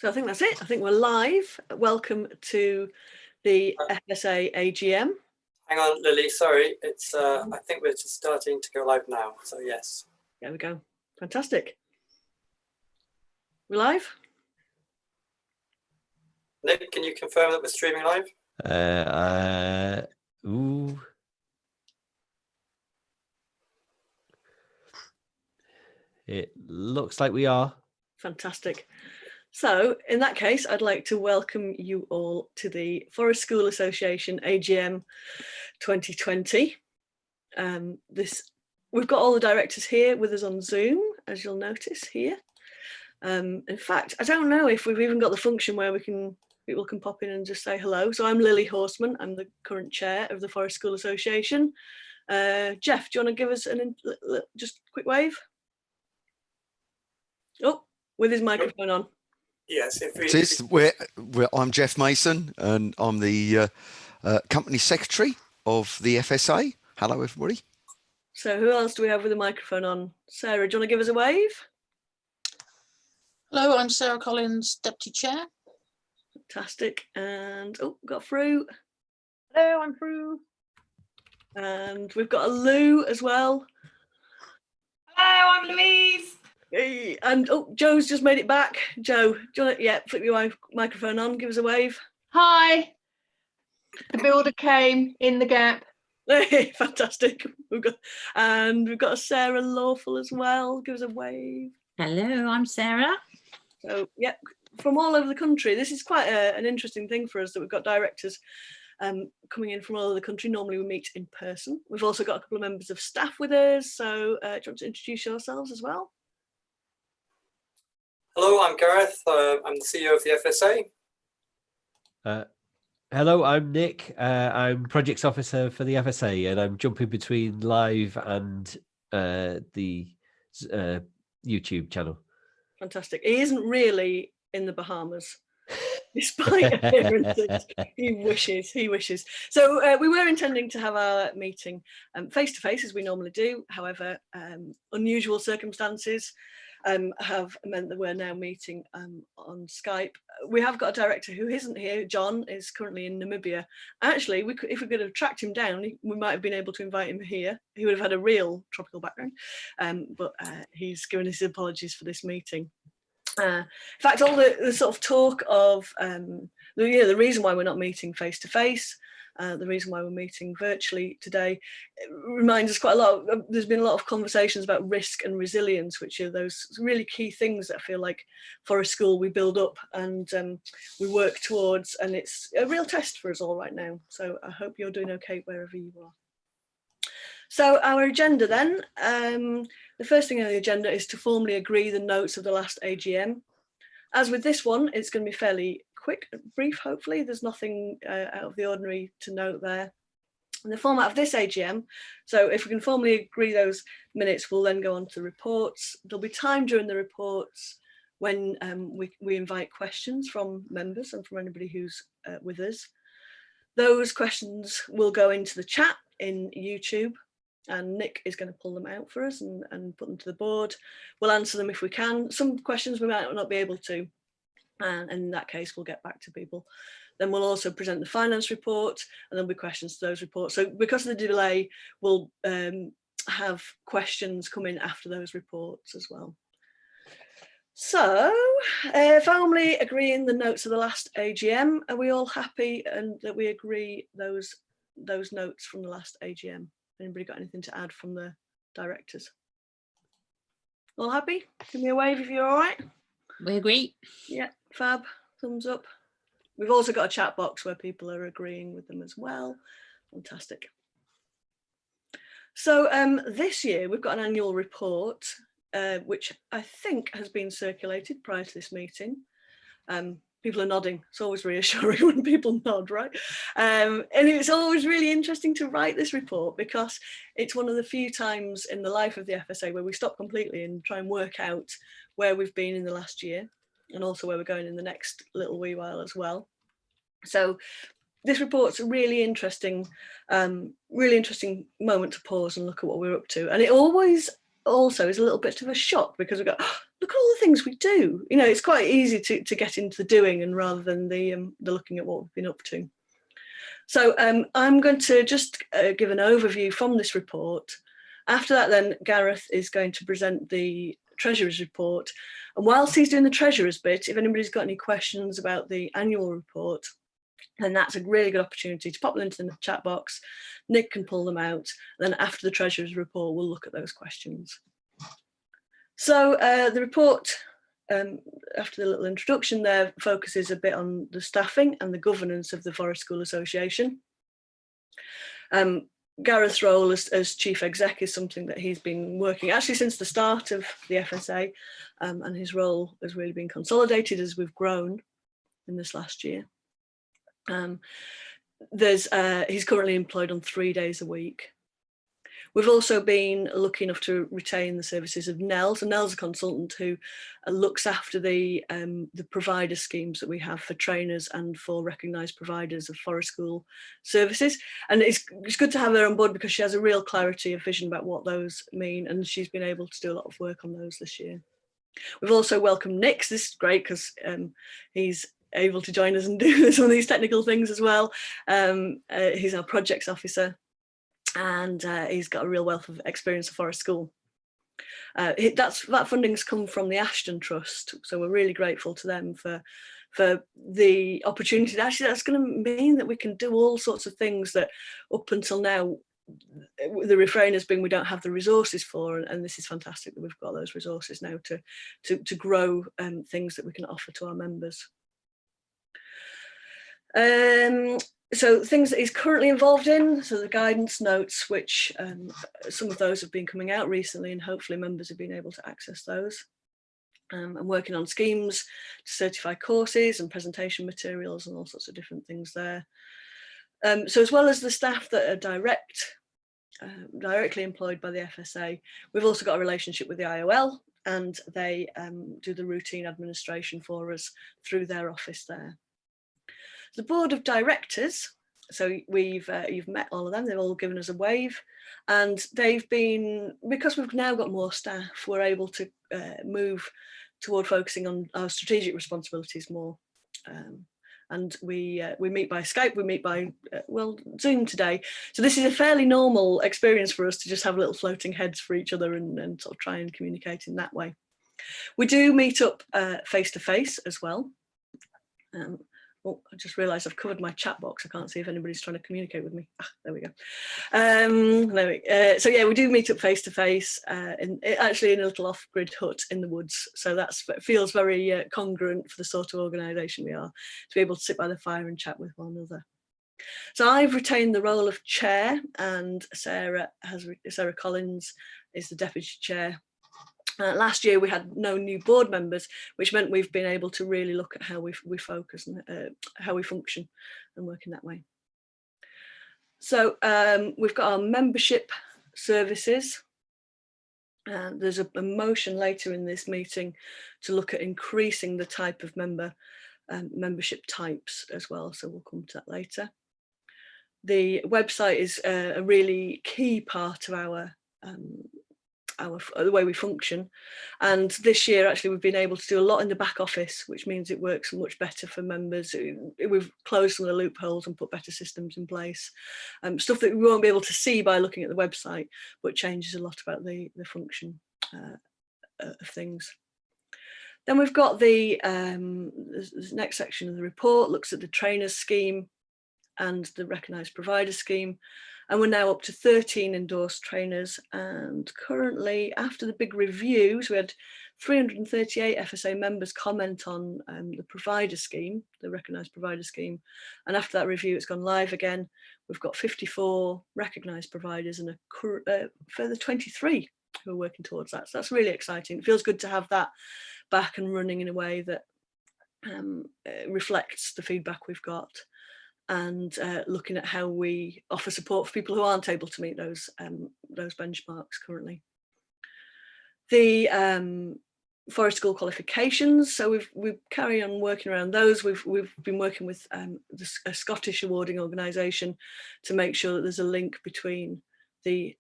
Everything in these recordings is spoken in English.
So I think that's it. I think we're live. Welcome to the FSA AGM. Hang on, Lily, sorry. It's I think we're just starting to go live now. So yes. There we go. Fantastic. We're live? Nick, can you confirm that we're streaming live? Ooh. It looks like we are. Fantastic. So in that case, I'd like to welcome you all to the Forest School Association AGM 2020. We've got all the directors here with us on Zoom, as you'll notice here. In fact, I don't know if we've even got the function where people can pop in and just say hello. So I'm Lily Horseman. I'm the current chair of the Forest School Association. Jeff, do you want to give us just a quick wave? Oh, with his microphone on. Yes, I'm Jeff Mason, and I'm the company secretary of the FSA. Hello, everybody. So who else do we have with a microphone on? Sarah, do you want to give us a wave? Hello, I'm Sarah Collins, deputy chair. Fantastic. And oh, we've got Fru. Hello, I'm Fru. And we've got a Lou as well. Hello, I'm Louise. Hey, and oh, Joe's just made it back. Joe, do you want to, flip your microphone on, give us a wave. Hi. The builder came in the gap. Hey, fantastic. We've got a Sarah Lawful as well. Give us a wave. Hello, I'm Sarah. So yeah, from all over the country. This is quite an interesting thing for us that we've got directors coming in from all over the country. Normally we meet in person. We've also got a couple of members of staff with us. So do you want to introduce yourselves as well? Hello, I'm Gareth. I'm the CEO of the FSA. Hello, I'm Nick. I'm projects officer for the FSA, and I'm jumping between live and the YouTube channel. Fantastic. He isn't really in the Bahamas, despite appearances. He wishes. So we were intending to have our meeting face to face as we normally do. However, unusual circumstances have meant that we're now meeting on Skype. We have got a director who isn't here. John is currently in Namibia. Actually, if we could have tracked him down, we might have been able to invite him here. He would have had a real tropical background, but he's given his apologies for this meeting. In fact, all the sort of talk of the reason why we're not meeting face to face, the reason why we're meeting virtually today, it reminds us quite a lot. There's been a lot of conversations about risk and resilience, which are those really key things that I feel like for a school we build up and we work towards, and it's a real test for us all right now. So I hope you're doing okay wherever you are. So our agenda then, the first thing on the agenda is to formally agree the notes of the last AGM. As with this one, it's going to be fairly quick and brief, hopefully. There's nothing out of the ordinary to note there. And the format of this AGM, so if we can formally agree those minutes, we'll then go on to the reports. There'll be time during the reports when we invite questions from members and from anybody who's with us. Those questions will go into the chat in YouTube, and Nick is going to pull them out for us and put them to the board. We'll answer them if we can. Some questions we might not be able to, and in that case we'll get back to people. Then we'll also present the finance report, and there'll be questions to those reports. So because of the delay, we'll have questions come in after those reports as well. So formally agreeing the notes of the last AGM, are we all happy and that we agree those notes from the last AGM? Anybody got anything to add from the directors? All happy? Give me a wave if you're all right. We agree. Yeah, fab, thumbs up. We've also got a chat box where people are agreeing with them as well. Fantastic. So this year we've got an annual report, which I think has been circulated prior to this meeting. People are nodding. It's always reassuring when people nod, right? And it's always really interesting to write this report because it's one of the few times in the life of the FSA where we stop completely and try and work out where we've been in the last year and also where we're going in the next little wee while as well. So this report's a really interesting moment to pause and look at what we're up to. And it always also is a little bit of a shock, because we go, oh, look at all the things we do. You know, it's quite easy to get into the doing, and rather than the looking at what we've been up to. So I'm going to just give an overview from this report. After that, then Gareth is going to present the Treasurer's report. And whilst he's doing the Treasurer's bit, if anybody's got any questions about the annual report, then that's a really good opportunity to pop them into the chat box. Nick can pull them out. And then after the Treasurer's report, we'll look at those questions. So the report, after the little introduction there, focuses a bit on the staffing and the governance of the Forest School Association. Gareth's role as chief exec is something that he's been working actually since the start of the FSA, and his role has really been consolidated as we've grown in this last year. He's currently employed on 3 days a week. We've also been lucky enough to retain the services of Nell. So Nell's a consultant who looks after the provider schemes that we have for trainers and for recognised providers of forest school services. And it's good to have her on board because she has a real clarity of vision about what those mean, and she's been able to do a lot of work on those this year. We've also welcomed Nick. This is great because he's able to join us and do some of these technical things as well. He's our projects officer, and he's got a real wealth of experience of forest school. That funding's come from the Ashton Trust, so we're really grateful to them for the opportunity. Actually, that's going to mean that we can do all sorts of things that up until now the refrain has been we don't have the resources for, and this is fantastic that we've got those resources now to grow things that we can offer to our members. So things that he's currently involved in, so the guidance notes, which some of those have been coming out recently, and hopefully members have been able to access those. I'm working on schemes to certify courses and presentation materials and all sorts of different things there. So as well as the staff that are directly employed by the FSA, we've also got a relationship with the IOL, and they do the routine administration for us through their office there. The board of directors, so you've met all of them, they've all given us a wave, and they've been, because we've now got more staff, we're able to move toward focusing on our strategic responsibilities more. And we meet by Skype, we meet by, Zoom today. So this is a fairly normal experience for us to just have little floating heads for each other and sort of try and communicate in that way. We do meet up face to face as well. Oh, I just realised I've covered my chat box. I can't see if anybody's trying to communicate with me. There we go. So yeah, we do meet up face to face, actually in a little off-grid hut in the woods. So that feels very congruent for the sort of organisation we are, to be able to sit by the fire and chat with one another. So I've retained the role of chair, and Sarah Collins is the deputy chair. Last year we had no new board members, which meant we've been able to really look at how we focus and how we function and work in that way. So we've got our membership services. There's a motion later in this meeting to look at increasing the type of membership types as well, so we'll come to that later. The website is a really key part of the way we function, and this year actually we've been able to do a lot in the back office, which means it works much better for members. We've closed some of the loopholes and put better systems in place, stuff that we won't be able to see by looking at the website, but changes a lot about the function of things. Then we've got the next section of the report looks at the trainers scheme and the recognised provider scheme. And we're now up to 13 endorsed trainers, and currently, after the big reviews, we had 338 FSA members comment on the provider scheme, the recognised provider scheme, and after that review it's gone live again. We've got 54 recognised providers and a further 23 who are working towards that, so that's really exciting. It feels good to have that back and running in a way that reflects the feedback we've got, and looking at how we offer support for people who aren't able to meet those benchmarks currently. The forest school qualifications, so we carry on working around those. We've been working with a Scottish awarding organisation to make sure that there's a link between the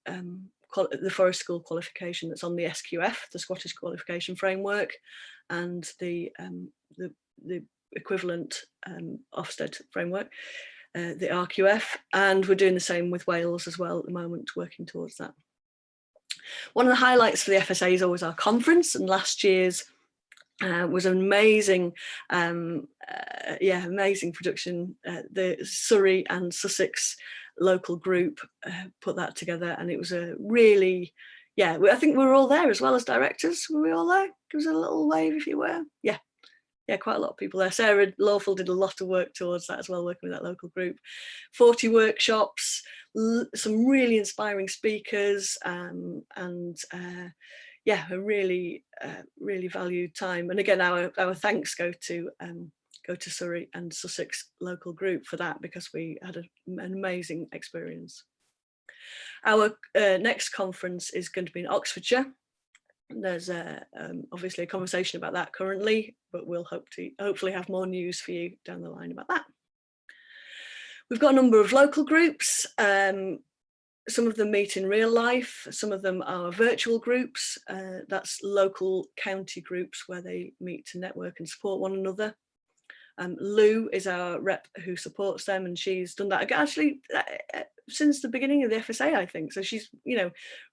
the forest school qualification that's on the SQF, the Scottish Qualification Framework, and the equivalent Ofsted framework, the RQF, and we're doing the same with Wales as well at the moment, working towards that. One of the highlights for the FSA is always our conference, and last year's was an amazing, amazing production. The Surrey and Sussex local group put that together, and it was a really, I think we were all there as well as directors. Were we all there? Give us a little wave if you were. Yeah, quite a lot of people there. Sarah Lawful did a lot of work towards that as well, working with that local group. 40 workshops, some really inspiring speakers, and a really valued time. And again, our thanks go to Surrey and Sussex local group for that, because we had an amazing experience. Our next conference is going to be in Oxfordshire. There's obviously a conversation about that currently, but we'll hopefully have more news for you down the line about that. We've got a number of local groups. Some of them meet in real life, some of them are virtual groups. That's local county groups where they meet to network and support one another. Lou is our rep who supports them, and she's done that actually since the beginning of the FSA, I think. So she's,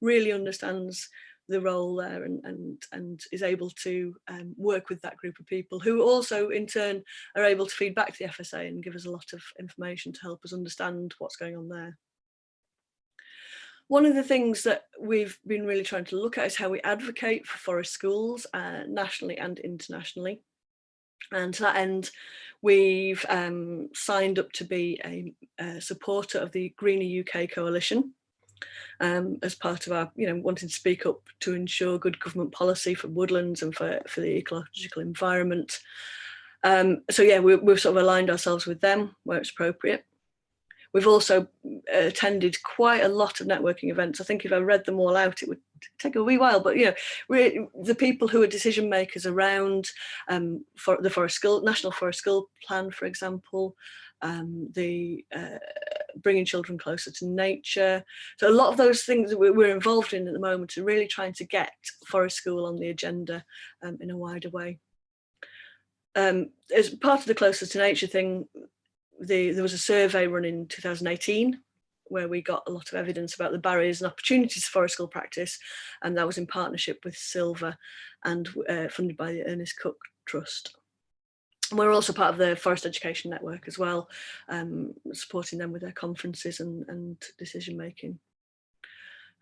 really understands the role there, and is able to work with that group of people, who also in turn are able to feed back to the FSA and give us a lot of information to help us understand what's going on there. One of the things that we've been really trying to look at is how we advocate for forest schools nationally and internationally. And to that end, we've signed up to be a supporter of the Greener UK Coalition, as part of our, wanting to speak up to ensure good government policy for woodlands and for the ecological environment. We've sort of aligned ourselves with them where it's appropriate. We've also attended quite a lot of networking events. I think if I read them all out, it would take a wee while, but the people who are decision makers around for the National Forest School Plan, for example, the bringing children closer to nature. So a lot of those things that we're involved in at the moment are really trying to get forest school on the agenda in a wider way. As part of the Closer to Nature thing, there was a survey run in 2018 where we got a lot of evidence about the barriers and opportunities for forest school practice, and that was in partnership with Silver and funded by the Ernest Cook Trust. And we're also part of the Forest Education Network as well, supporting them with their conferences and decision making.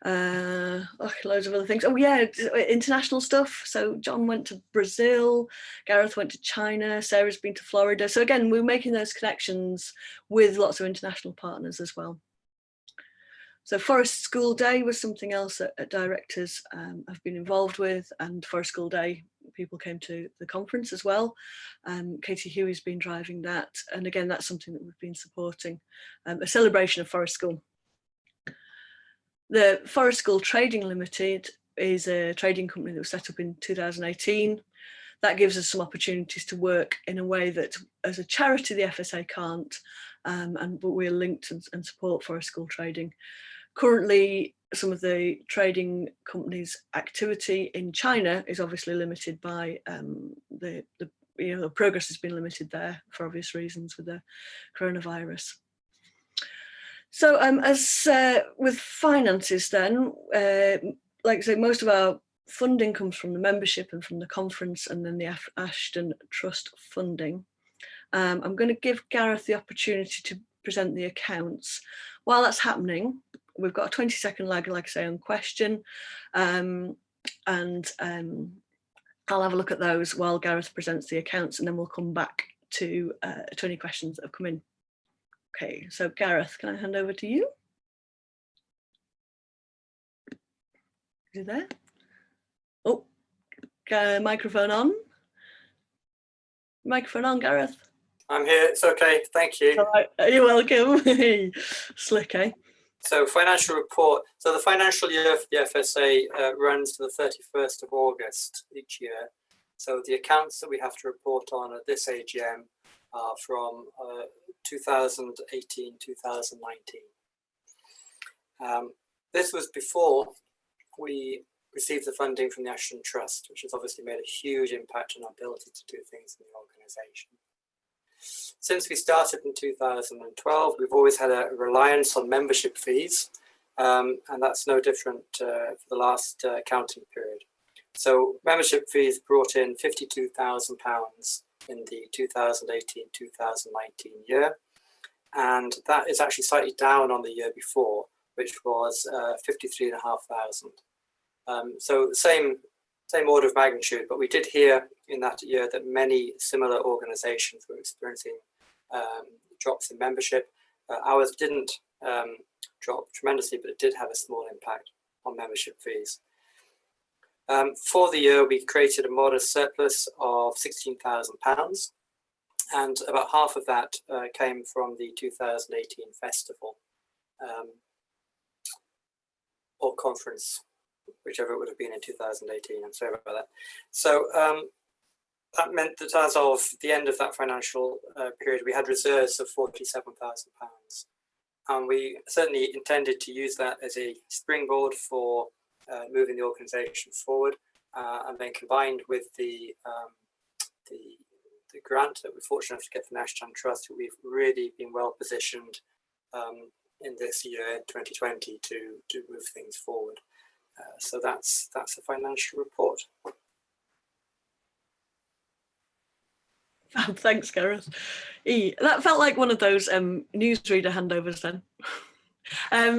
Loads of other things. International stuff. So John went to Brazil, Gareth went to China, Sarah's been to Florida. So again, we're making those connections with lots of international partners as well. So Forest School Day was something else that directors have been involved with, and Forest School Day people came to the conference as well. Katie Huey's been driving that, and again that's something that we've been supporting, a celebration of forest school. The Forest School Trading Limited is a trading company that was set up in 2018. That gives us some opportunities to work in a way that as a charity the FSA can't, but we're linked and support forest school trading. Currently, some of the trading companies' activity in China is obviously limited by the progress has been limited there for obvious reasons with the coronavirus. So as with finances then, like I say, most of our funding comes from the membership and from the conference, and then the Ashton Trust funding. I'm going to give Gareth the opportunity to present the accounts. While that's happening, we've got a 20-second lag, like I say, on question, and I'll have a look at those while Gareth presents the accounts, and then we'll come back to any questions that have come in. Okay, so Gareth, can I hand over to you? Is it there? Oh, microphone on. Microphone on, Gareth. I'm here. It's okay. Thank you. All right. You're welcome. Slick, eh? So financial report. So the financial year for the FSA runs to the 31st of August each year. So the accounts that we have to report on at this AGM are from 2018, 2019. This was before we received the funding from the Ashton Trust, which has obviously made a huge impact on our ability to do things in the organisation. Since we started in 2012, we've always had a reliance on membership fees, and that's no different for the last accounting period. So membership fees brought in £52,000 in the 2018-2019 year, and that is actually slightly down on the year before, which was 53,500. So same order of magnitude, but we did hear in that year that many similar organisations were experiencing drops in membership. Ours didn't drop tremendously, but it did have a small impact on membership fees. For the year, we created a modest surplus of £16,000, and about half of that came from the 2018 festival or conference, whichever it would have been in 2018. I'm sorry about that. So that meant that as of the end of that financial period, we had reserves of £47,000. And we certainly intended to use that as a springboard for moving the organisation forward, and then combined with the grant that we're fortunate enough to get from the Ashton Trust, we've really been well positioned in this year, 2020, to move things forward. So that's the financial report. Oh, thanks, Gareth. That felt like one of those newsreader handovers then.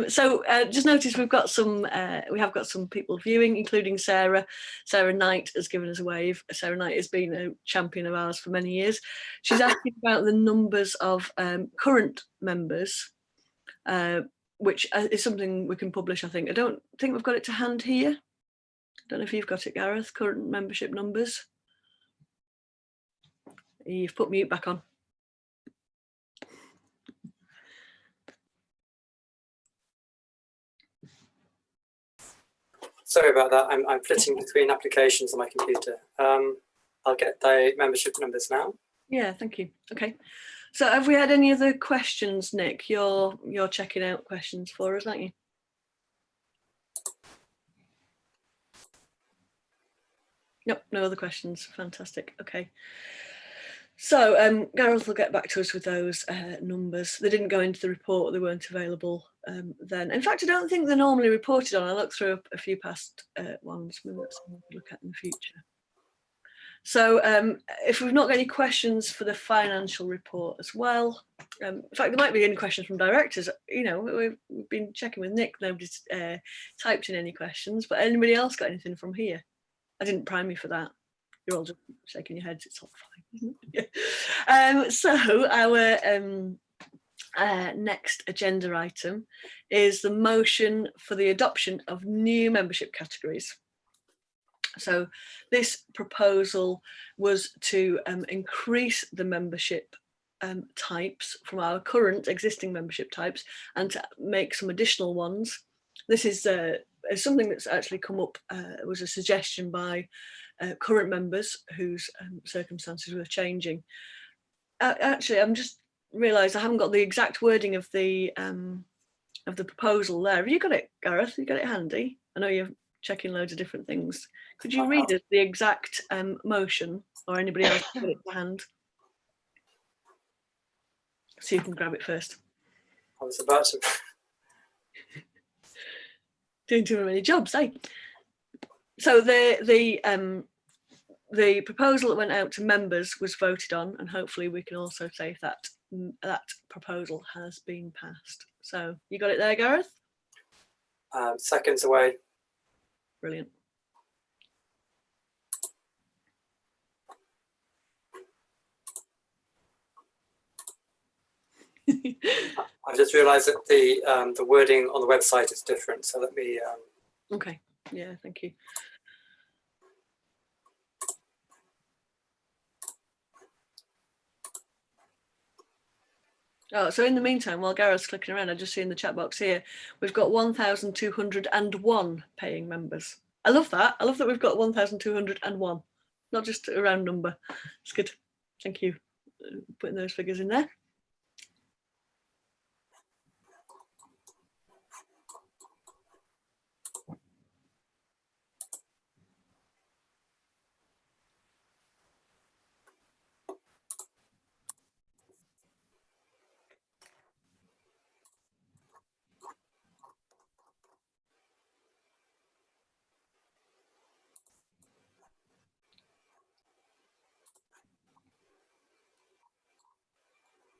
So just notice we have got some people viewing, including Sarah. Sarah Knight has given us a wave. Sarah Knight has been a champion of ours for many years. She's asking about the numbers of current members, which is something we can publish, I think. I don't think we've got it to hand here. I don't know if you've got it, Gareth, current membership numbers. You've put mute back on. Sorry about that. I'm flitting between applications on my computer. I'll get the membership numbers now. Yeah, thank you. Okay. So have we had any other questions, Nick? You're checking out questions for us, aren't you? Nope, no other questions. Fantastic. Okay. So Gareth will get back to us with those numbers. They didn't go into the report. They weren't available then. In fact, I don't think they're normally reported on. I looked through a few past ones. Maybe that's something to look at in the future. So if we've not got any questions for the financial report as well, in fact, there might be any questions from directors. You know, we've been checking with Nick. Nobody's typed in any questions, but anybody else got anything from here? I didn't prime you for that. You're all just shaking your heads. It's all fine, isn't it? So our next agenda item is the motion for the adoption of new membership categories. So this proposal was to increase the membership types from our current existing membership types and to make some additional ones. This is something that's actually come up, was a suggestion by current members whose circumstances were changing. Actually, I'm just realised I haven't got the exact wording of the proposal there. Have you got it, Gareth? Have you got it handy? I know you're checking loads of different things. Could you read us the exact motion, or anybody else got it to hand? So you can grab it first. I was about to. Doing too many jobs, eh? So the proposal that went out to members was voted on, and hopefully we can also say that that proposal has been passed. So you got it there, Gareth? Seconds away. Brilliant. I just realised that the wording on the website is different, so let me. Okay. Yeah, thank you. Oh, so in the meantime, while Gareth's clicking around, I just see in the chat box here, we've got 1,201 paying members. I love that. I love that we've got 1,201, not just a round number. It's good. Thank you for putting those figures in there.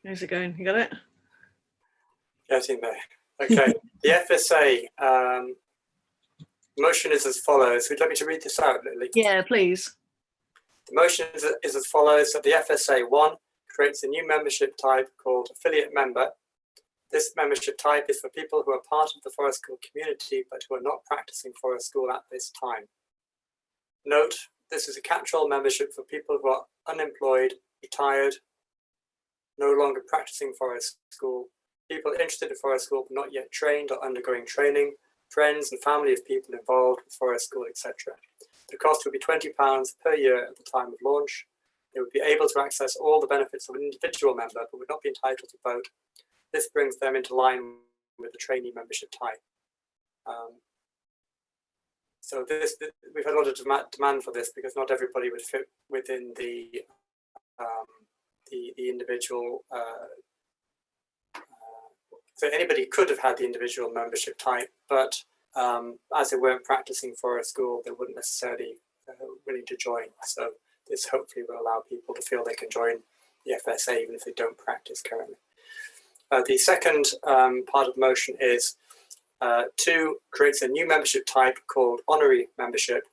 How's it going? You got it? Getting there. Okay. The FSA motion is as follows. Would you like me to read this out, Lily? Yeah, please. The motion is as follows: that the FSA 1 creates a new membership type called affiliate member. This membership type is for people who are part of the Forest School community but who are not practicing Forest School at this time. Note, this is a catch-all membership for people who are unemployed, retired, no longer practicing Forest School, people interested in Forest School but not yet trained or undergoing training, friends and family of people involved with Forest School, etc. The cost would be £20 per year at the time of launch. They would be able to access all the benefits of an individual member but would not be entitled to vote. This brings them into line with the trainee membership type. So we've had a lot of demand for this because not everybody would fit within the individual. So anybody could have had the individual membership type, but as they weren't practicing for a school, they wouldn't necessarily willing to join. So this hopefully will allow people to feel they can join the FSA even if they don't practice currently. The second part of the motion is 2 creates a new membership type called Honorary membership.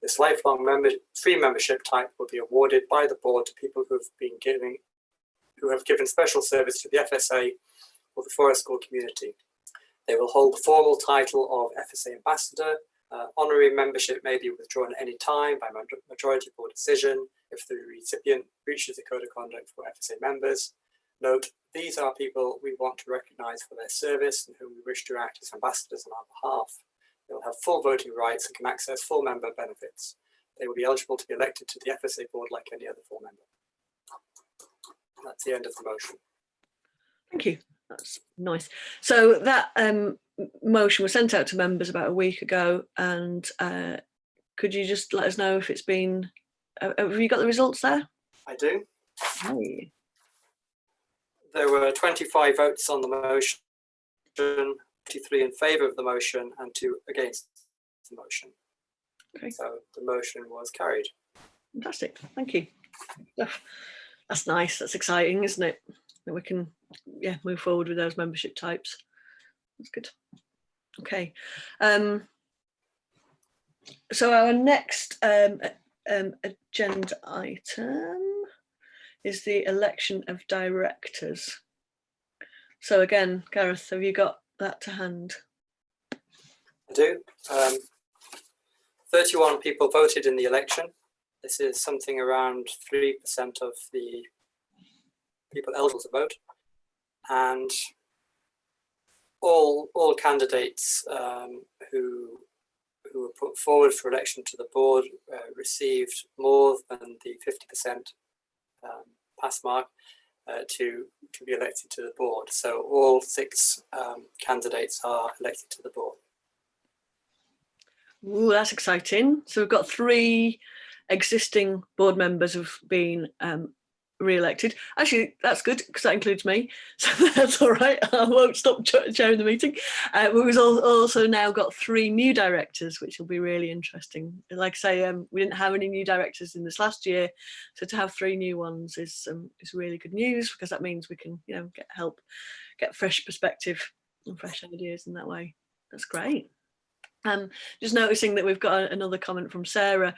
This lifelong free membership type will be awarded by the board to people who have given special service to the FSA or the Forest School community. They will hold the formal title of FSA Ambassador. Honorary membership may be withdrawn at any time by majority board decision if the recipient breaches the code of conduct for FSA members. Note, these are people we want to recognise for their service and whom we wish to act as ambassadors on our behalf. They will have full voting rights and can access full member benefits. They will be eligible to be elected to the FSA board like any other full member. That's the end of the motion. Thank you. That's nice. So that motion was sent out to members about a week ago, and could you just let us know if it's been, have you got the results there? I do. Hey. There were 25 votes on the motion, 23 in favour of the motion and 2 against the motion. Okay. So the motion was carried. Fantastic. Thank you. That's nice. That's exciting, isn't it? That we can move forward with those membership types. That's good. Okay. So our next agenda item is the election of directors. So again, Gareth, have you got that to hand? I do. 31 people voted in the election. This is something around 3% of the people eligible to vote. And all candidates who were put forward for election to the board received more than the 50% pass mark to be elected to the board. So all 6 candidates are elected to the board. Ooh, that's exciting. So we've got 3 existing board members who've been re-elected. Actually, that's good because that includes me, so that's all right. I won't stop chairing the meeting. We've also now got 3 new directors, which will be really interesting. Like I say, we didn't have any new directors in this last year, so to have 3 new ones is really good news because that means we can get fresh perspective and fresh ideas in that way. That's great. Just noticing that we've got another comment from Sarah.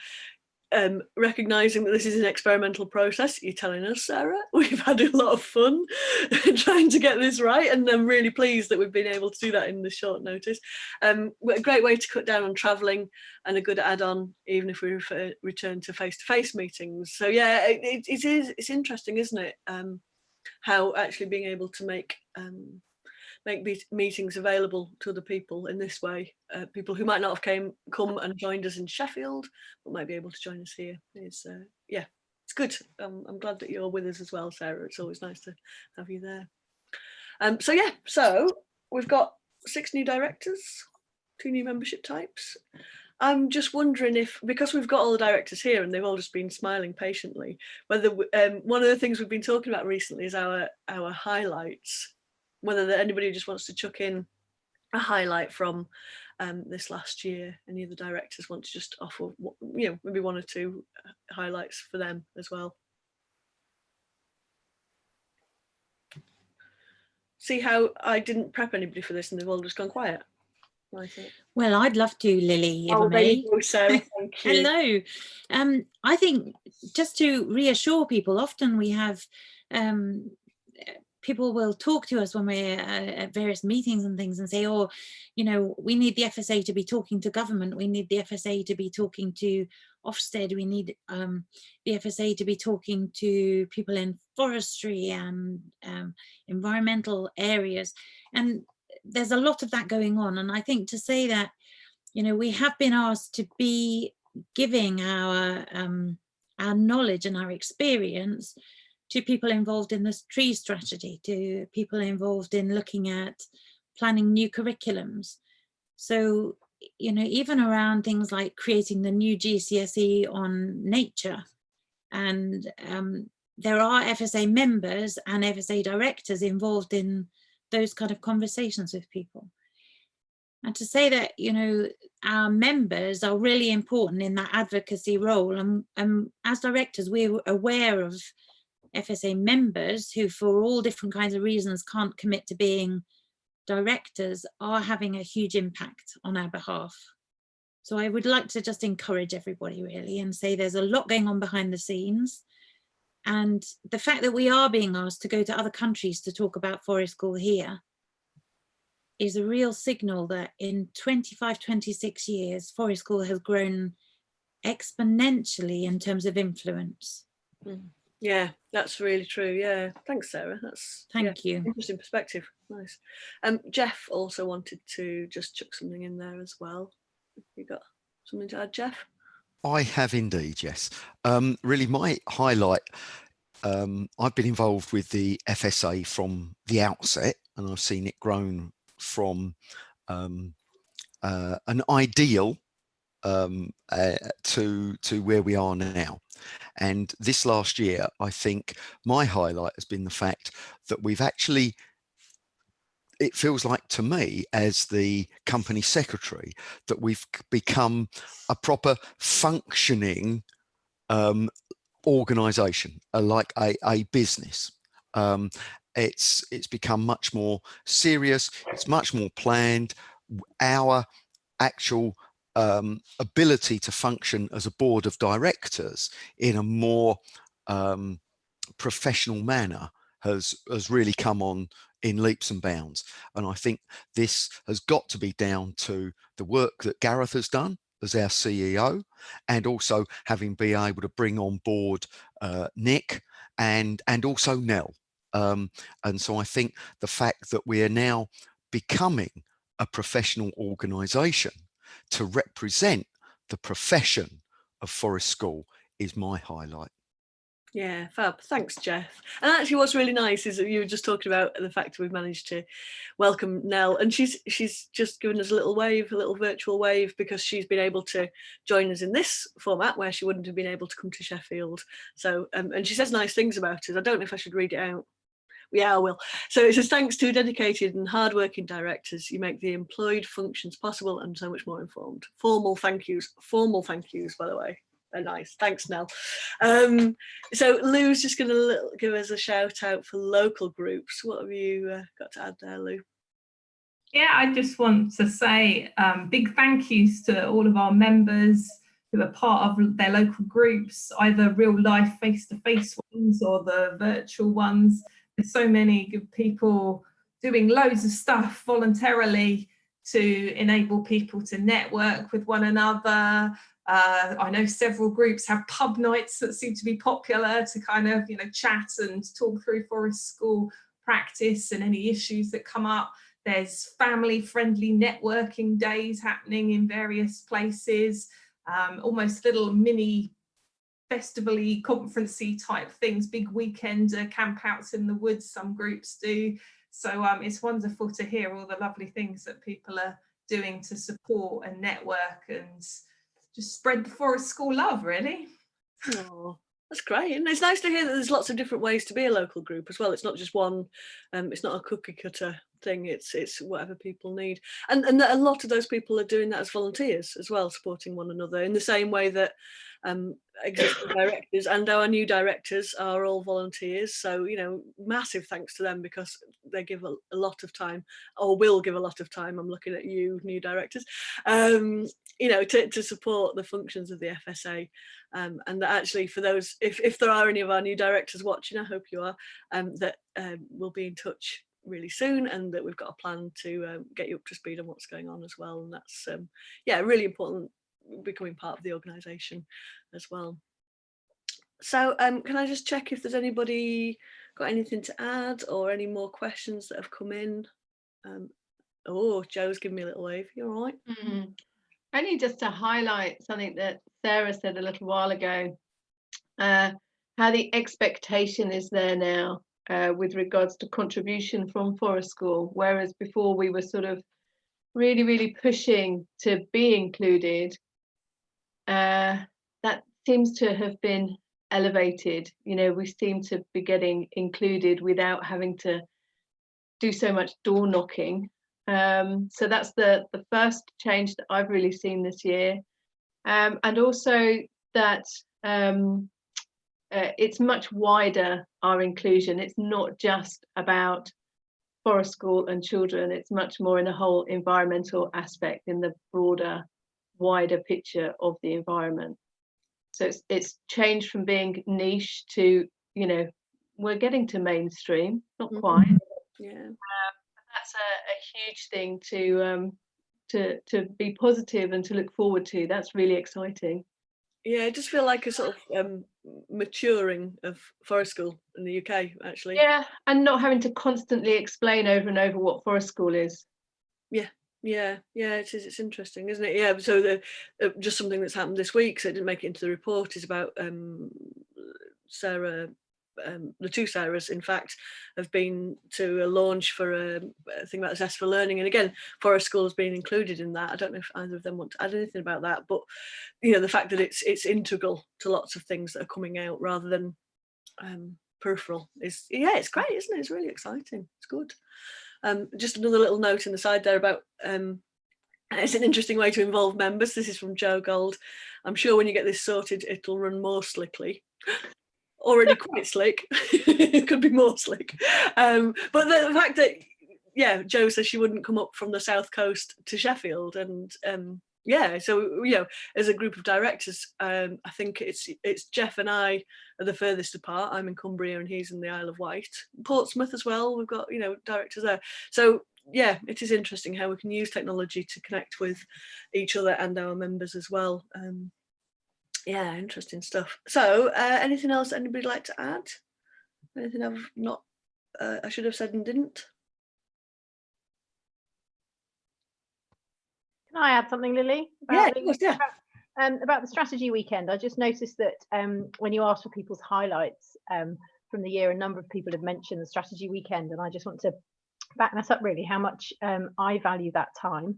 Recognising that this is an experimental process, you're telling us, Sarah. We've had a lot of fun trying to get this right, and I'm really pleased that we've been able to do that in the short notice. A great way to cut down on travelling and a good add-on, even if we return to face-to-face meetings. So yeah, it's interesting, isn't it? How actually being able to make meetings available to other people in this way, people who might not have come and joined us in Sheffield but might be able to join us here is it's good. I'm glad that you're with us as well, Sarah. It's always nice to have you there. So we've got 6 new directors, 2 new membership types. I'm just wondering if, because we've got all the directors here and they've all just been smiling patiently, whether one of the things we've been talking about recently is our highlights, whether anybody just wants to chuck in a highlight from this last year. Any of the directors want to just offer, maybe 1 or 2 highlights for them as well. see how I didn't prep anybody for this and they've all just gone quiet? Well, I'd love to, Lily, if I Oh, there may. you go, Sarah. Thank you. Hello. I think just to reassure people, often we have people will talk to us when we're at various meetings and things and say, oh, you know, we need the FSA to be talking to government. We need the FSA to be talking to Ofsted. We need the FSA to be talking to people in forestry and environmental areas. And there's a lot of that going on. And I think to say that, you know, we have been asked to be giving our knowledge and our experience to people involved in this tree strategy, to people involved in looking at planning new curriculums. So, you know, even around things like creating the new GCSE on nature. And there are FSA members and FSA directors involved in those kind of conversations with people. And to say that, you know, our members are really important in that advocacy role. And as directors, we're aware of FSA members who, for all different kinds of reasons, can't commit to being directors, are having a huge impact on our behalf. So I would like to just encourage everybody really and say there's a lot going on behind the scenes. And the fact that we are being asked to go to other countries to talk about forest school here is a real signal that in 25, 26 years, forest school has grown exponentially in terms of influence. Yeah, that's really true. Yeah, thanks, Sarah. That's Thank you. Interesting perspective. Nice. Jeff also wanted to just chuck something in there as well. You got something to add, Jeff? I have indeed, yes. Really, my highlight, I've been involved with the FSA from the outset, and I've seen it grown from an ideal to where we are now. And this last year, I think my highlight has been the fact that we've actually, it feels like to me as the company secretary, that we've become a proper functioning organization, like a business. It's become much more serious. It's much more planned. Our actual ability to function as a board of directors in a more professional manner has really come on in leaps and bounds. And I think this has got to be down to the work that Gareth has done as our CEO, and also having been able to bring on board Nick and also Nell. And so I think the fact that we are now becoming a professional organisation to represent the profession of forest school is my highlight. Yeah, fab. Thanks, Jeff. And actually what's really nice is that you were just talking about the fact that we've managed to welcome Nell, and she's just given us a little wave, a little virtual wave, because she's been able to join us in this format where she wouldn't have been able to come to Sheffield. So, and she says nice things about us. I don't know if I should read it out. Yeah, I will. So it says, thanks to dedicated and hardworking directors, you make the employed functions possible and so much more informed. Formal thank yous, by the way. They're nice. Thanks, Nell. So Lou's just going to give us a shout out for local groups. What have you got to add there, Lou? Yeah, I just want to say big thank yous to all of our members who are part of their local groups, either real life face-to-face ones or the virtual ones. There's so many good people doing loads of stuff voluntarily to enable people to network with one another. I know several groups have pub nights that seem to be popular to kind of, chat and talk through forest school practice and any issues that come up. There's family-friendly networking days happening in various places, almost little mini festival-y, conference-y type things, big weekend campouts in the woods, some groups do. So it's wonderful to hear all the lovely things that people are doing to support and network and just spread the forest school love, really. Oh, that's great. And it's nice to hear that there's lots of different ways to be a local group as well. It's not just one, it's not a cookie cutter thing, it's whatever people need. And that a lot of those people are doing that as volunteers as well, supporting one another in the same way that existing directors and our new directors are all volunteers, so you know, massive thanks to them, because they give a lot of time, or will give a lot of time. I'm looking at you, new directors, you know, to support the functions of the FSA, and that actually, for those, if there are any of our new directors watching, I hope you are, that we'll be in touch really soon, and that we've got a plan to get you up to speed on what's going on as well. And that's yeah, really important, becoming part of the organisation as well. So can I just check if there's anybody got anything to add, or any more questions that have come in? Oh, Joe's giving me a little wave. You all right? Only just to highlight something that Sarah said a little while ago, how the expectation is there now with regards to contribution from Forest School, whereas before we were sort of really pushing to be included. That seems to have been elevated. You know, we seem to be getting included without having to do so much door knocking. So that's the first change that I've really seen this year. And also that it's much wider, our inclusion. It's not just about Forest School and children, it's much more in a whole environmental aspect, in the broader, wider picture of the environment. So it's changed from being niche to, you know, we're getting to mainstream, not quite. Yeah. That's a huge thing to be positive and to look forward to. That's really exciting. Yeah, I just feel like a sort of maturing of Forest School in the UK, actually. Yeah, and not having to constantly explain over and over what Forest School is. Yeah, it is. It's interesting, isn't it? Yeah. So the just something that's happened this week, so it didn't make it into the report, is about Sarah. The two Sarahs, in fact, have been to a launch for a thing about Zest for Learning, and again, Forest School has been included in that. I don't know if either of them want to add anything about that, but you know, the fact that it's integral to lots of things that are coming out rather than peripheral is, yeah, it's great, isn't it? It's really exciting. It's good. Just another little note in the side there about it's an interesting way to involve members. This is from Joe Gold. I'm sure when you get this sorted, it'll run more slickly. Already quite slick. It could be more slick. But the fact that, yeah, Joe says she wouldn't come up from the south coast to Sheffield, and yeah, so you know, as a group of directors, I think it's Jeff and I are the furthest apart. I'm in Cumbria and he's in the Isle of Wight. Portsmouth as well. We've got, you know, directors there. So yeah, it is interesting how we can use technology to connect with each other and our members as well. Yeah, interesting stuff. So anything else anybody like to add? Anything I've not, I should have said and didn't? Can I add something, Lily? Yeah, of course, yeah. About the strategy weekend, I just noticed that when you asked for people's highlights from the year, a number of people have mentioned the strategy weekend, and I just want to back that up, really, how much I value that time.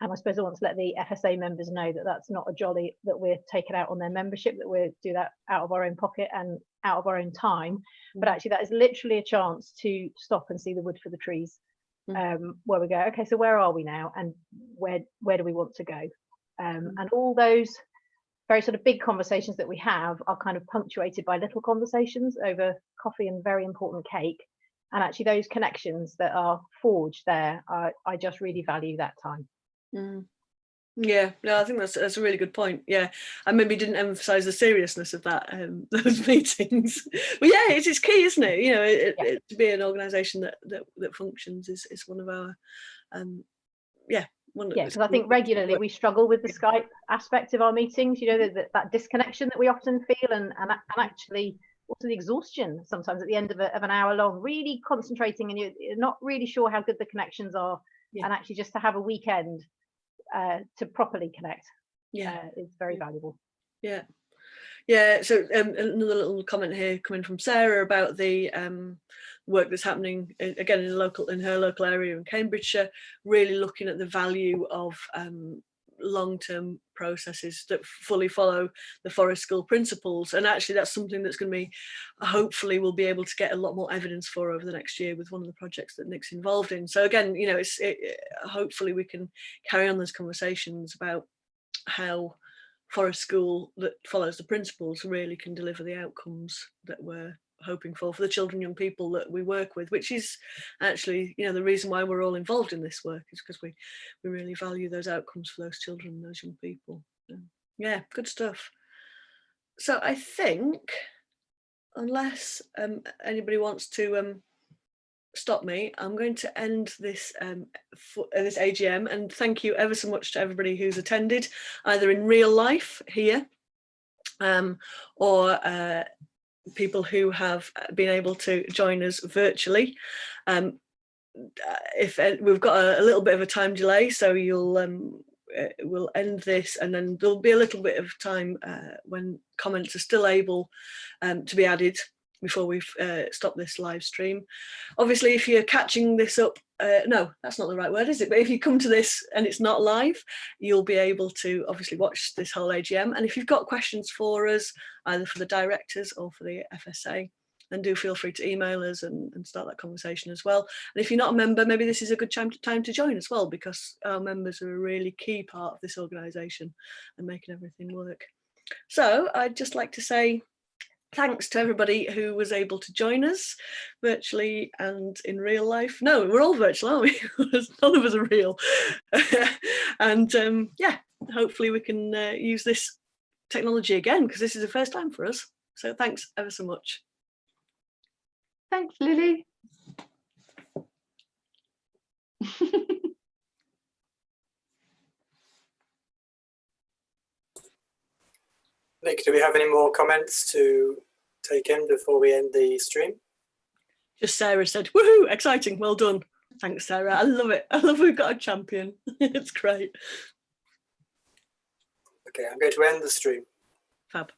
And I suppose I want to let the FSA members know that that's not a jolly that we're taking out on their membership, that we do that out of our own pocket and out of our own time. But actually, that is literally a chance to stop and see the wood for the trees, where we go, okay, so where are we now, and where do we want to go? And all those very sort of big conversations that we have are kind of punctuated by little conversations over coffee and very important cake. And actually, those connections that are forged there, I just really value that time. Yeah, no, I think that's a really good point. Yeah, I maybe didn't emphasize the seriousness of that those meetings, but yeah, it's key, isn't it? You know, to be an organisation that functions is one of our because I think regularly we struggle with the Skype aspect of our meetings. You know, that disconnection that we often feel, and actually also the exhaustion sometimes at the end of an hour long, really concentrating, and you're not really sure how good the connections are, and actually just to have a weekend to properly connect is very valuable. So another little comment here coming from Sarah about the work that's happening again in her local area in Cambridgeshire, really looking at the value of long-term processes that fully follow the Forest School principles, and actually that's something that's going to be, hopefully we'll be able to get a lot more evidence for over the next year with one of the projects that Nick's involved in. So again, you know, hopefully we can carry on those conversations about how forest school that follows the principles really can deliver the outcomes that we're hoping for the children and young people that we work with, which is actually, you know, the reason why we're all involved in this work, is because we really value those outcomes for those children and those young people. So, yeah, good stuff. So I think, unless anybody wants to stop me, I'm going to end this this AGM, and thank you ever so much to everybody who's attended, either in real life here or people who have been able to join us virtually. If we've got a little bit of a time delay, so we'll end this, and then there'll be a little bit of time when comments are still able to be added before we've stopped this live stream. Obviously, if you're catching this up, no, that's not the right word, is it? But if you come to this and it's not live, you'll be able to obviously watch this whole AGM. And if you've got questions for us, either for the directors or for the FSA, then do feel free to email us and start that conversation as well. And if you're not a member, maybe this is a good time to join as well, because our members are a really key part of this organisation and making everything work. So I'd just like to say thanks to everybody who was able to join us virtually and in real life. No, we're all virtual, aren't we? None of us are real. And yeah, hopefully we can use this technology again, because this is the first time for us. So thanks ever so much. Thanks, Lily. Nick, do we have any more comments to take in before we end the stream? Just Sarah said, woohoo, exciting, well done. Thanks, Sarah. I love it. I love we've got a champion. It's great. Okay, I'm going to end the stream. Fab.